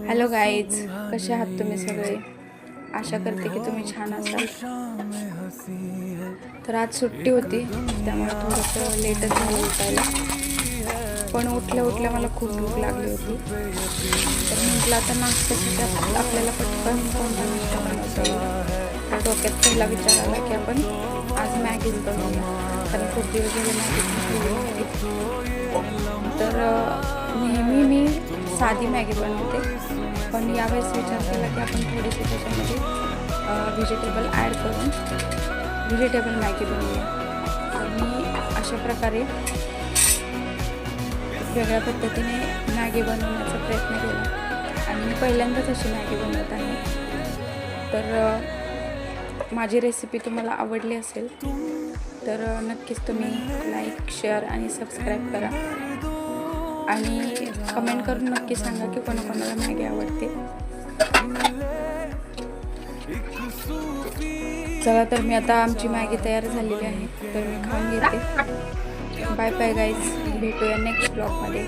Hello guys, कसे आहात तुम्ही सगळे? आशा करते की तुम्ही छान असाल. तर आज सुट्टी होती त्यामुळे थोडंसं लेटच झालं उठायला, पण उठल्या उठल्या मला खूप भूक लागली होती. तर म्हटलं आता नाश्त्यासाठी आपल्याला पटकन कोणता नाश्ता बनवता येईल. तर डोक्यात पहिला विचार आला की आपण आज मॅगीच बनवूया, कारण खूप दिवस झाले मॅगी खाल्ली नव्हती. तर नेहमी मी साधी मॅगी बनवते, पण यावेळेस विचार केला की आपण थोडेसे त्याच्यामध्ये व्हेजिटेबल ॲड करून व्हेजिटेबल मॅगी बनवूया. तर मी अशा प्रकारे वेगळ्या पद्धतीने मॅगी बनवण्याचा प्रयत्न केला आणि मी पहिल्यांदाच अशी मॅगी बनवत आहे. तर माझी रेसिपी तुम्हाला आवडली असेल तर नक्कीच तुम्ही लाईक, शेअर आणि सबस्क्राईब करा आणि कमेंट करून नक्की सांगा की कोणाकोणाला मॅगी आवडते. चला तर मी आता आमची मॅगी तयार झालेली आहे, तर मी खाऊन घेते. बाय बाय गाईज, भेटूया नेक्स्ट ब्लॉगमध्ये.